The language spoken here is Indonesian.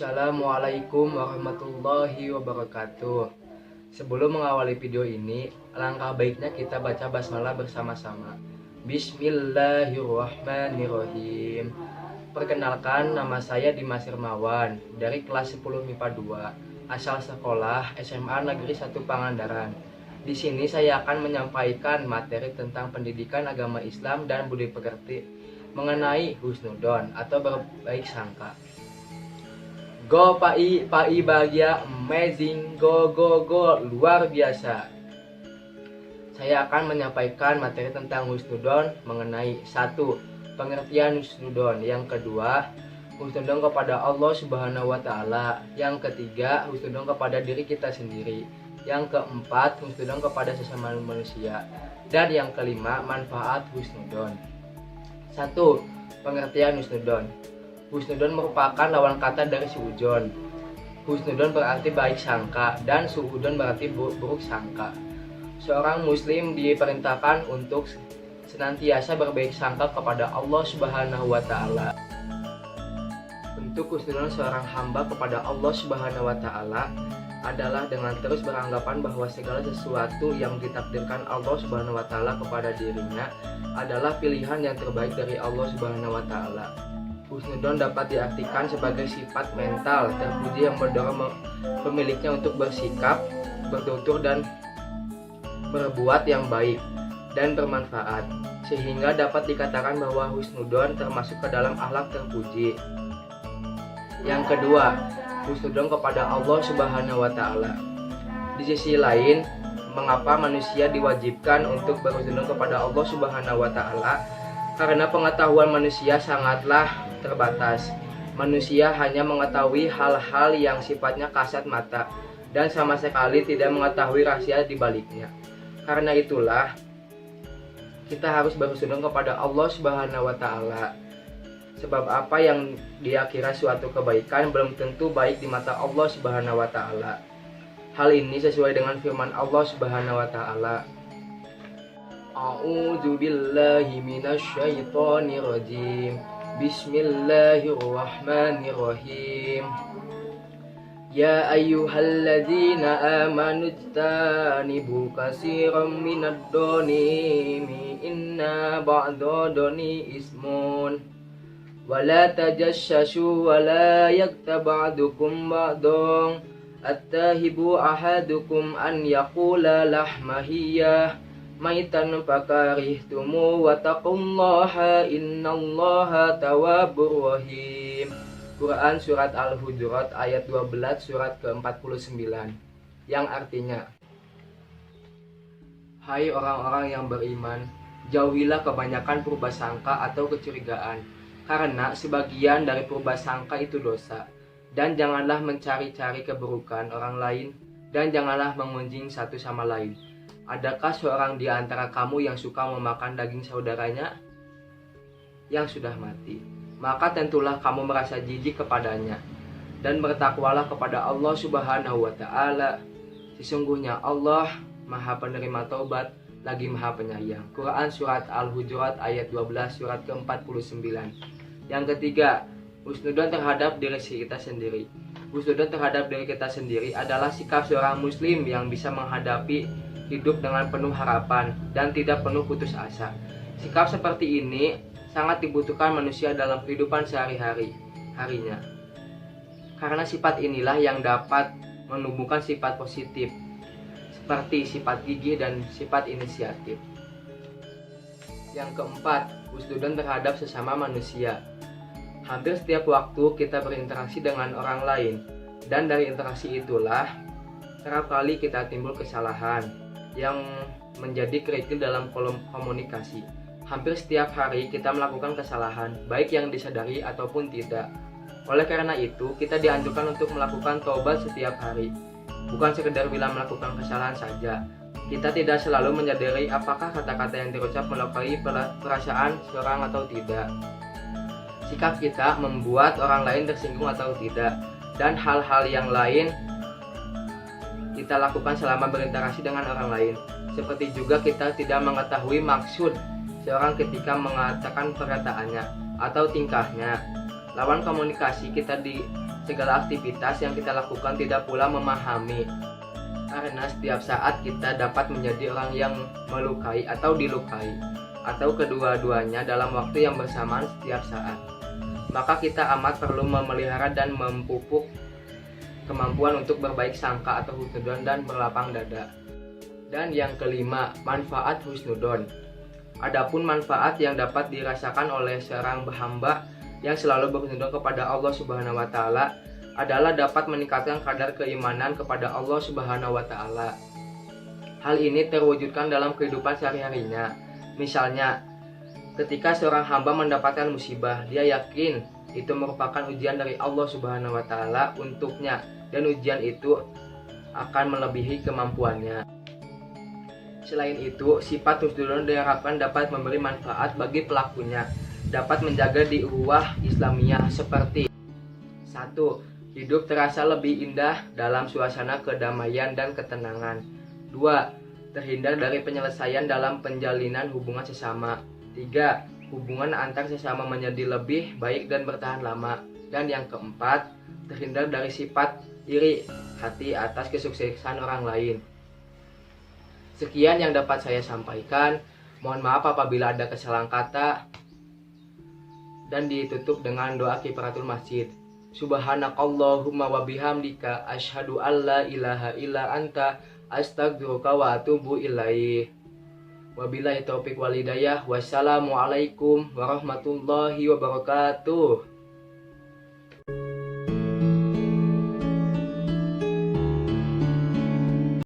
Assalamualaikum warahmatullahi wabarakatuh. Sebelum mengawali video ini, alangkah baiknya kita baca basmalah bersama-sama. Bismillahirrahmanirrahim. Perkenalkan, nama saya Dimas Hermawan dari kelas 10 MIPA 2, asal sekolah SMA Negeri 1 Pangandaran. Di sini saya akan menyampaikan materi tentang pendidikan agama Islam dan budi pekerti mengenai husnudon atau berbaik sangka. Go Pai, Pai bahagia, amazing, go, luar biasa. Saya akan menyampaikan materi tentang husnudon mengenai 1. Pengertian husnudon. Yang kedua, husnudon kepada Allah Subhanahu wa Ta'ala. Yang ketiga, husnudon kepada diri kita sendiri. Yang keempat, husnudon kepada sesama manusia. Dan yang kelima, manfaat husnudon. 1. Pengertian husnudon. Husnudon merupakan lawan kata dari suudzon. Husnudon berarti baik sangka dan suudzon berarti buruk sangka. Seorang muslim diperintahkan untuk senantiasa berbaik sangka kepada Allah Subhanahu wa Ta'ala. Bentuk husnudon seorang hamba kepada Allah Subhanahu wa Ta'ala adalah dengan terus beranggapan bahwa segala sesuatu yang ditakdirkan Allah Subhanahu wa Ta'ala kepada dirinya adalah pilihan yang terbaik dari Allah Subhanahu wa Ta'ala. Husnudon dapat diartikan sebagai sifat mental terpuji yang mendorong pemiliknya untuk bersikap, bertutur dan berbuat yang baik dan bermanfaat, sehingga dapat dikatakan bahwa husnudon termasuk ke dalam akhlak terpuji. Yang kedua, husnudon kepada Allah Subhanahu wa Ta'ala. Di sisi lain, mengapa manusia diwajibkan untuk berhusnudon kepada Allah Subhanahu wa Ta'ala? Karena pengetahuan manusia sangatlah terbatas. Manusia hanya mengetahui hal-hal yang sifatnya kasat mata dan sama sekali tidak mengetahui rahasia di baliknya. Karena itulah kita harus berhusnudon kepada Allah Subhanahu wa Ta'ala. Sebab apa yang dia kira suatu kebaikan belum tentu baik di mata Allah Subhanahu wa Ta'ala. Hal ini sesuai dengan firman Allah Subhanahu wa Ta'ala. A'udzu billahi minasyaitonir rajim. Bismillahirrahmanirrahim. Ya ayyuhalladzina amanu ijtanibu katsiran minadh-dhonimi inna ba'dadh-dhoni ismun wala tajassasu wala yaghtab ba'dukum ba'dhan attahibu ahadukum an yaqula lahmahiyah maitan fakarihtumu wattaqullaha innallaha tawwabur rahim. Quran Surat Al-Hujurat ayat 12 surat ke-49, yang artinya, hai orang-orang yang beriman, jauhilah kebanyakan purbasangka atau kecurigaan, karena sebagian dari purbasangka itu dosa, dan janganlah mencari-cari keburukan orang lain, dan janganlah mengunjing satu sama lain. Adakah seorang di antara kamu yang suka memakan daging saudaranya yang sudah mati? Maka tentulah kamu merasa jijik kepadanya, dan bertakwalah kepada Allah Subhanahu wa Ta'ala. Sesungguhnya Allah Maha Penerima Taubat lagi Maha Penyayang. Quran Surat Al-Hujurat ayat 12 surat ke-49. Yang ketiga, husnudon terhadap diri kita sendiri. Husnudon terhadap diri kita sendiri adalah sikap seorang muslim yang bisa menghadapi hidup dengan penuh harapan dan tidak penuh putus asa. Sikap seperti ini sangat dibutuhkan manusia dalam kehidupan sehari-harinya. Karena sifat inilah yang dapat menumbuhkan sifat positif seperti sifat gigih dan sifat inisiatif. Yang keempat, husnudon terhadap sesama manusia. Hampir setiap waktu kita berinteraksi dengan orang lain, dan dari interaksi itulah kerap kali kita timbul kesalahan yang menjadi kerikil dalam komunikasi. Hampir setiap hari kita melakukan kesalahan, baik yang disadari ataupun tidak. Oleh karena itu, kita dianjurkan untuk melakukan taubat setiap hari. Bukan sekedar bila melakukan kesalahan saja. Kita tidak selalu menyadari apakah kata-kata yang diucap melukai perasaan seorang atau tidak. Sikap kita membuat orang lain tersinggung atau tidak, dan hal-hal yang lain kita lakukan selama berinteraksi dengan orang lain. Seperti juga kita tidak mengetahui maksud seorang ketika mengatakan perkataannya atau tingkahnya. Lawan komunikasi kita segala aktivitas yang kita lakukan tidak pula memahami. Karena setiap saat kita dapat menjadi orang yang melukai atau dilukai, atau kedua-duanya dalam waktu yang bersamaan setiap saat. Maka kita amat perlu memelihara dan memupuk kemampuan untuk berbaik sangka atau husnudon dan berlapang dada. Dan yang kelima, manfaat husnudon. Adapun manfaat yang dapat dirasakan oleh seorang hamba yang selalu berhusnudon kepada Allah Subhanahu wa taala adalah dapat meningkatkan kadar keimanan kepada Allah Subhanahu wa taala. Hal ini terwujudkan dalam kehidupan sehari-harinya. Misalnya, ketika seorang hamba mendapatkan musibah, dia yakin itu merupakan ujian dari Allah Subhanahu wa taala untuknya, dan ujian itu akan melebihi kemampuannya. Selain itu, sifat husnudon diharapkan dapat memberi manfaat bagi pelakunya, dapat menjaga di ukhuwah Islamiyah seperti 1. Hidup terasa lebih indah dalam suasana kedamaian dan ketenangan. 2. Terhindar dari penyelesaian dalam penjalinan hubungan sesama. 3. Hubungan antar sesama menjadi lebih baik dan bertahan lama. Dan yang keempat, terhindar dari sifat iri hati atas kesuksesan orang lain. Sekian yang dapat saya sampaikan. Mohon maaf apabila ada kesalahan kata, dan ditutup dengan doa kifaratul masjid. Subhanakallahumma wa bihamdika asyhadu alla ilaha illa anta astaghfiruka wa atubu ilaih. Wabillahi taufiq wal hidayah. Wassalamualaikum warahmatullahi wabarakatuh.